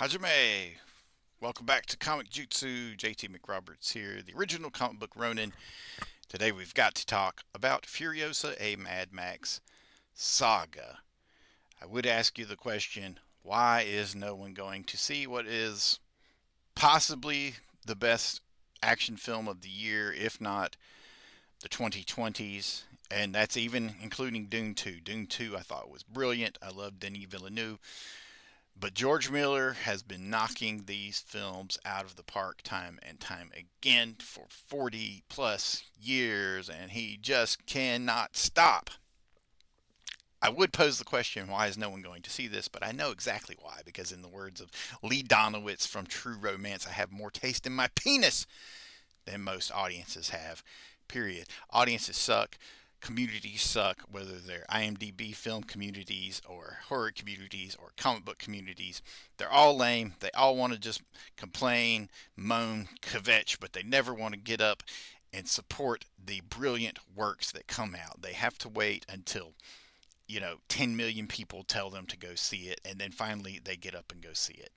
Hajime! Welcome back to Comic-Jutsu. JT McRoberts here, the original comic book Ronin. Today we've got to talk about Furiosa, a Mad Max Saga. I would ask you the question, why is no one going to see what is possibly the best action film of the year, if not the 2020s? And that's even including Dune 2. Dune 2 I thought was brilliant. I love Denis Villeneuve. But George Miller has been knocking these films out of the park time and time again for 40 plus years, and he just cannot stop. I would pose the question, why is no one going to see this? But I know exactly why, because in the words of Lee Donowitz from True Romance, I have more taste in my penis than most audiences have. Period. Audiences suck. Communities suck, whether they're IMDb film communities or horror communities or comic book communities. They're all lame. They all want to just complain, moan, kvetch, but they never want to get up and support the brilliant works that come out. They have to wait until 10 million people tell them to go see it, and then finally they get up and go see it.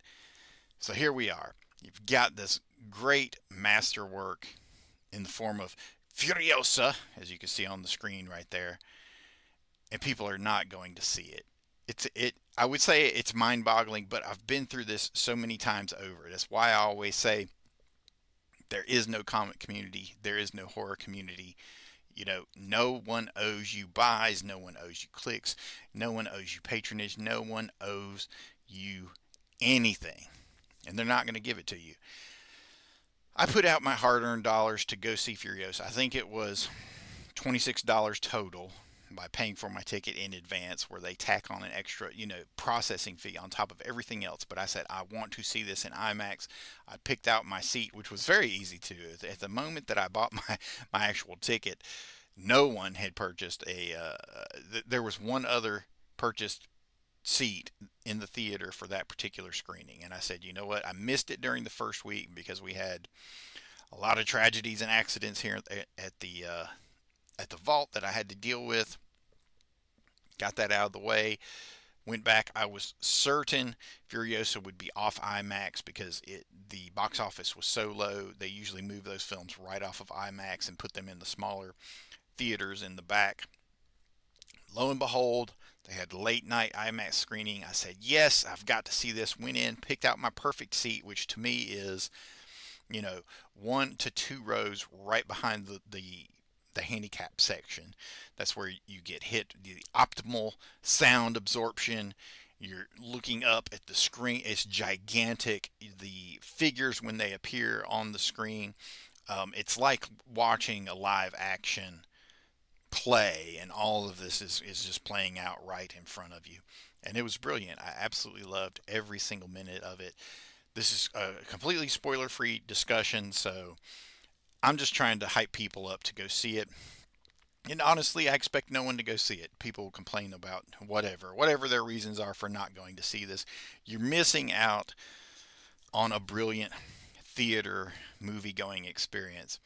So here we are. You've got this great masterwork in the form of Furiosa, as you can see on the screen right there, and people are not going to see it. I would say it's mind-boggling, but I've been through this so many times over. That's why I always say there is no comic community, there is no horror community. No one owes you buys, no one owes you clicks, no one owes you patronage, no one owes you anything, and they're not going to give it to you. I put out my hard-earned dollars to go see Furiosa. I think it was $26 total by paying for my ticket in advance, where they tack on an extra, processing fee on top of everything else. But I said, I want to see this in IMAX. I picked out my seat, which was very easy to do. At the moment that I bought my actual ticket, no one had purchased there was one other purchased seat in the theater for that particular screening. And I said, you know what? I missed it during the first week because we had a lot of tragedies and accidents here at the vault that I had to deal with. Got that out of the way. Went back. I was certain Furiosa would be off IMAX because the box office was so low. They usually move those films right off of IMAX and put them in the smaller theaters in the back. Lo and behold, they had late night IMAX screening. I said, yes, I've got to see this. Went in, picked out my perfect seat, which to me is, 1 to 2 rows right behind the handicap section. That's where you get hit the optimal sound absorption. You're looking up at the screen. It's gigantic. The figures, when they appear on the screen, it's like watching a live action play, and all of this is just playing out right in front of you. And it was brilliant. I absolutely loved every single minute of it. This is a completely spoiler free discussion, so I'm just trying to hype people up to go see it. And honestly, I expect no one to go see it. People will complain about whatever their reasons are for not going to see this. You're missing out on a brilliant theater movie going experience.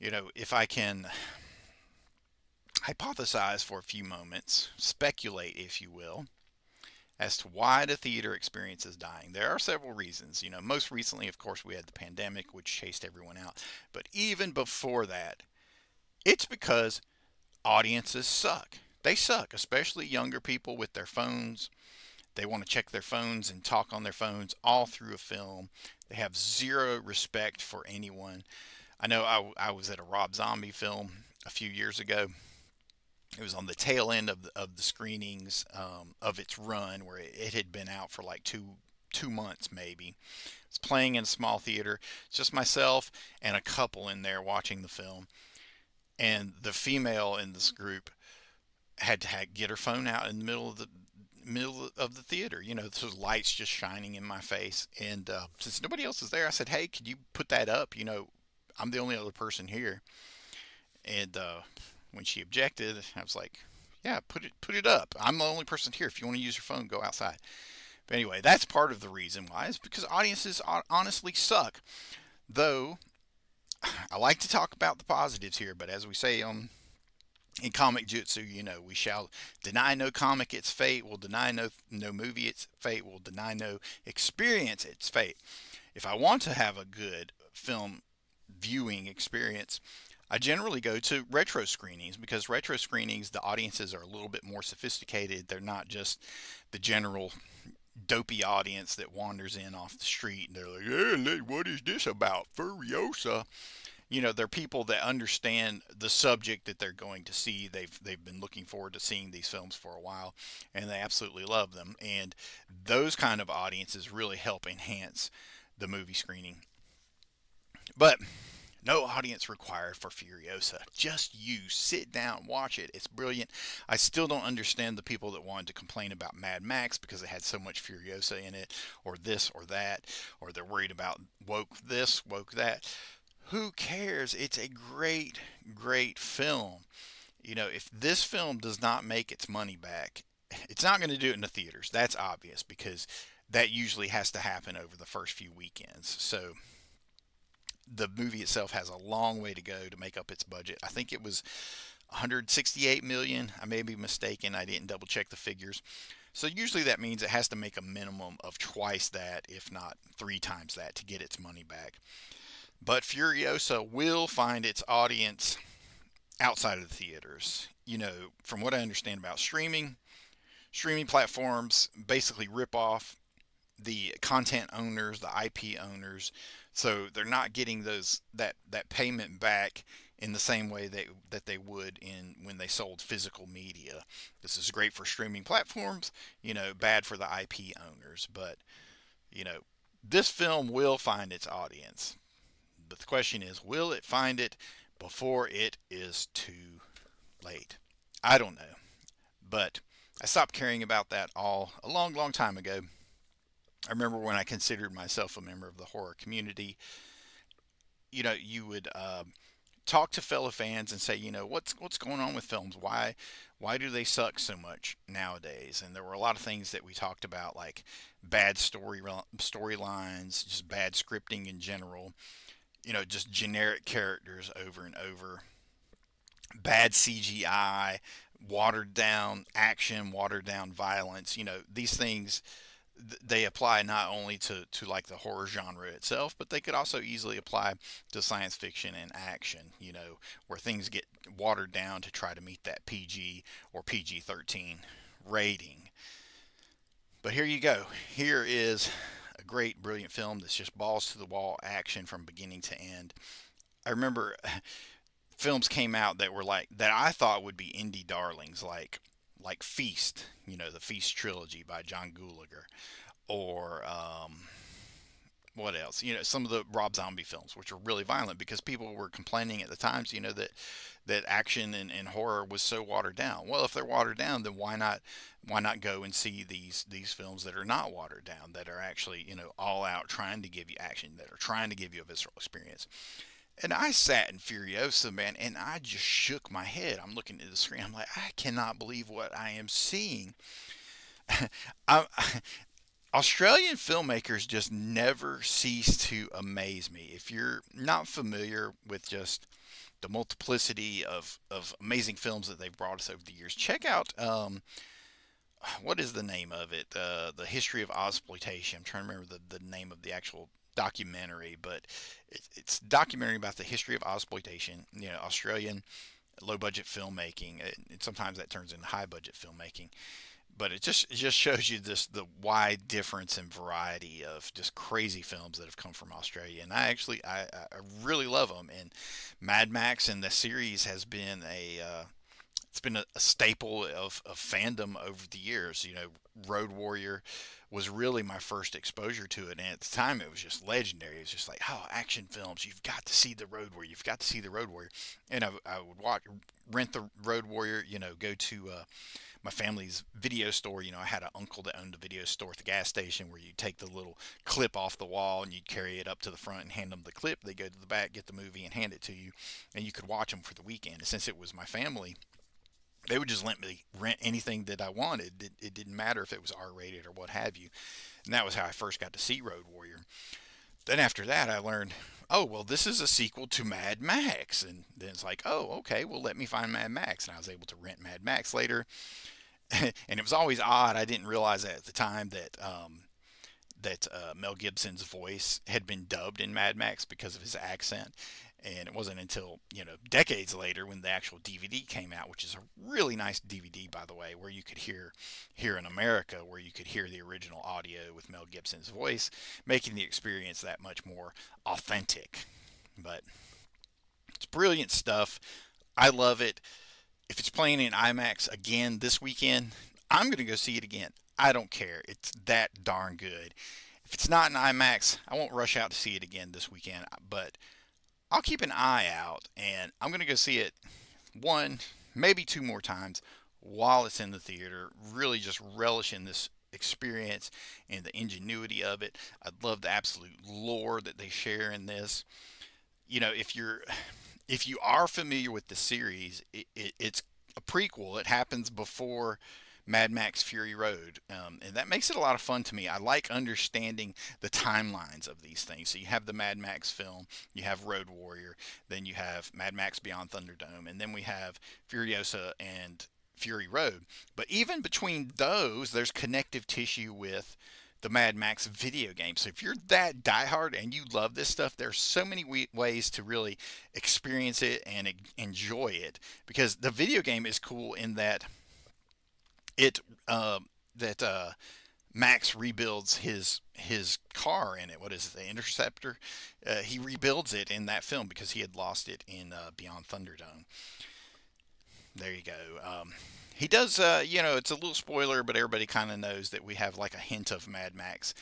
If I can hypothesize for a few moments, speculate, if you will, as to why the theater experience is dying. There are several reasons. Most recently, of course, we had the pandemic, which chased everyone out. But even before that, it's because audiences suck. They suck, especially younger people with their phones. They want to check their phones and talk on their phones all through a film. They have zero respect for anyone. I know I was at a Rob Zombie film a few years ago. It was on the tail end of the screenings of its run, where it had been out for like two months maybe. It's playing in a small theater. It's just myself and a couple in there watching the film. And the female in this group had to get her phone out in the middle of the theater. There's lights just shining in my face. And since nobody else is there, I said, "Hey, could you put that up? I'm the only other person here." And when she objected, I was like, "Yeah, put it up. I'm the only person here. If you want to use your phone, go outside." But anyway, that's part of the reason why. Is because audiences honestly suck. Though I like to talk about the positives here, but as we say In Comic-Jutsu, we shall deny no comic its fate, will deny no movie its fate, will deny no experience its fate. If I want to have a good film viewing experience, I generally go to retro screenings, because retro screenings, the audiences are a little bit more sophisticated. They're not just the general dopey audience that wanders in off the street and they're like, hey, what is this about? Furiosa. They're people that understand the subject that they're going to see. They've been looking forward to seeing these films for a while, and they absolutely love them. And those kind of audiences really help enhance the movie screening. But no audience required for Furiosa. Just you sit down, watch it. It's brilliant. I still don't understand the people that wanted to complain about Mad Max because it had so much Furiosa in it, or this or that, or they're worried about woke this, woke that. Who cares? It's a great, great film. If this film does not make its money back, it's not going to do it in the theaters. That's obvious, because that usually has to happen over the first few weekends. So the movie itself has a long way to go to make up its budget. I think it was 168 million. I may be mistaken. I didn't double check the figures. So usually that means it has to make a minimum of twice that, if not three times that, to get its money back. But Furiosa will find its audience outside of the theaters. From what I understand about streaming platforms basically rip off the content owners, the IP owners, so they're not getting that payment back in the same way that they would in when they sold physical media. This is great for streaming platforms, bad for the IP owners. But you know, this film will find its audience. But the question is, will it find it before it is too late? I don't know. But I stopped caring about that all a long, long time ago. I remember when I considered myself a member of the horror community, you would talk to fellow fans and say, what's going on with films? Why do they suck so much nowadays? And there were a lot of things that we talked about, like bad storylines, just bad scripting in general, just generic characters over and over, bad CGI, watered down action, watered down violence. These things, they apply not only to like the horror genre itself, but they could also easily apply to science fiction and action, where things get watered down to try to meet that PG or PG-13 rating. But here you go. Here is a great, brilliant film that's just balls to the wall action from beginning to end. I remember films came out that were like that I thought would be indie darlings, like Feast, the Feast trilogy by John Gulager, or what else? Some of the Rob Zombie films, which are really violent because people were complaining at the times, that action and horror was so watered down. Well, if they're watered down, then why not go and see these films that are not watered down, that are actually all out trying to give you action, that are trying to give you a visceral experience. And I sat in Furiosa, man, and I just shook my head. I'm looking at the screen. I'm like, I cannot believe what I am seeing. I, Australian filmmakers just never cease to amaze me. If you're not familiar with just the multiplicity of amazing films that they've brought us over the years, check out what is the name of it? The History of Ozploitation. I'm trying to remember the name of the actual documentary, but it's a documentary about the history of Ozploitation, Australian low budget filmmaking. And sometimes that turns into high budget filmmaking. But it just shows you the wide difference and variety of just crazy films that have come from Australia, and I really love them. And Mad Max and the series has been it's been a staple of fandom over the years. Road Warrior was really my first exposure to it, and at the time it was just legendary. It's just like, oh, action films, you've got to see the Road Warrior, you've got to see the Road Warrior. And I would rent the Road Warrior, go to my family's video store. I had an uncle that owned a video store at the gas station, where you take the little clip off the wall and you'd carry it up to the front and hand them the clip. They go to the back, get the movie, and hand it to you, and you could watch them for the weekend. And since it was my family, they would just let me rent anything that I wanted. It didn't matter if it was R-rated or what have you. And that was how I first got to see Road Warrior. Then after that, I learned oh, well, this is a sequel to Mad Max. And then it's like, oh, okay, well, let me find Mad Max. And I was able to rent Mad Max later. And it was always odd. I didn't realize that at the time that Mel Gibson's voice had been dubbed in Mad Max because of his accent. And it wasn't until, decades later when the actual DVD came out, which is a really nice DVD, by the way, where you could hear here in America, where you could hear the original audio with Mel Gibson's voice, making the experience that much more authentic. But it's brilliant stuff. I love it. If it's playing in IMAX again this weekend, I'm going to go see it again. I don't care. It's that darn good. If it's not in IMAX, I won't rush out to see it again this weekend, but I'll keep an eye out and I'm going to go see it one, maybe two more times while it's in the theater. Really just relish in this experience and the ingenuity of it. I love the absolute lore that they share in this. If you are familiar with the series, it's a prequel. It happens before Mad Max Fury Road, and that makes it a lot of fun to me. I like understanding the timelines of these things. So you have the Mad Max film, you have Road Warrior, then you have Mad Max Beyond Thunderdome, and then we have Furiosa and Fury Road. But even between those, there's connective tissue with the Mad Max video game. So if you're that diehard and you love this stuff, there's so many ways to really experience it and enjoy it. Because the video game is cool in that it that Max rebuilds his car in it. What is it, the Interceptor? He rebuilds it in that film because he had lost it in Beyond Thunderdome. There you go. He does, it's a little spoiler, but everybody kind of knows that we have like a hint of Mad Max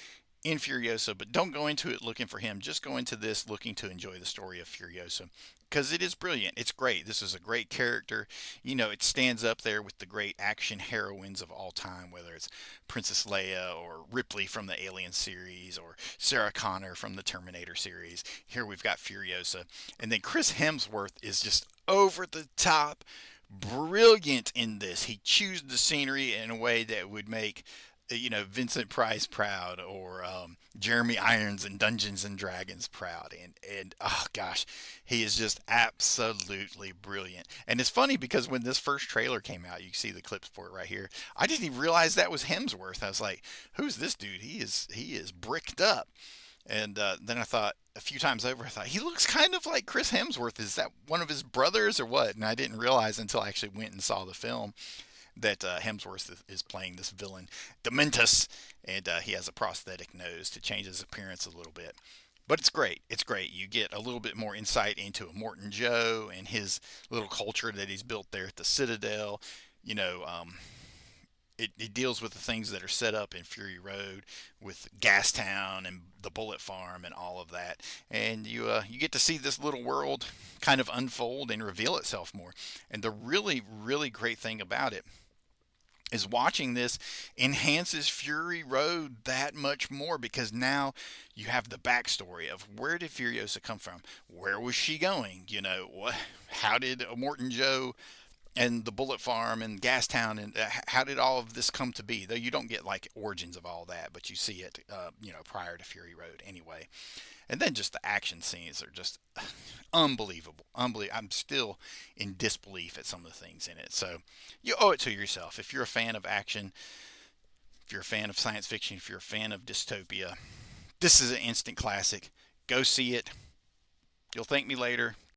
in Furiosa, but don't go into it looking for him. Just go into this looking to enjoy the story of Furiosa because it is brilliant. It's great. This is a great character. It stands up there with the great action heroines of all time, whether it's Princess Leia or Ripley from the Alien series or Sarah Connor from the Terminator series. Here we've got Furiosa. And then Chris Hemsworth is just over the top brilliant in this. He chews the scenery in a way that would make Vincent Price proud, or Jeremy Irons in Dungeons and Dragons proud, and oh gosh, he is just absolutely brilliant. And it's funny because when this first trailer came out, you can see the clips for it right here. I didn't even realize that was Hemsworth. I was like, "Who's this dude? He is bricked up." And then I thought a few times over, I thought he looks kind of like Chris Hemsworth. Is that one of his brothers or what? And I didn't realize until I actually went and saw the film that Hemsworth is playing this villain, Dementus, and he has a prosthetic nose to change his appearance a little bit. But it's great. It's great. You get a little bit more insight into Immortan Joe and his little culture that he's built there at the Citadel. You know, it deals with the things that are set up in Fury Road with Gastown and the Bullet Farm and all of that, and you get to see this little world kind of unfold and reveal itself more. And the really really great thing about it is watching this enhances Fury Road that much more because now you have the backstory of where did Furiosa come from, where was she going, how did Immortan Joe and the Bullet Farm and Gastown, and how did all of this come to be? Though you don't get like origins of all that, but you see it, prior to Fury Road anyway. And then just the action scenes are just unbelievable. Unbelievable. I'm still in disbelief at some of the things in it. So you owe it to yourself. If you're a fan of action, if you're a fan of science fiction, if you're a fan of dystopia, this is an instant classic. Go see it. You'll thank me later.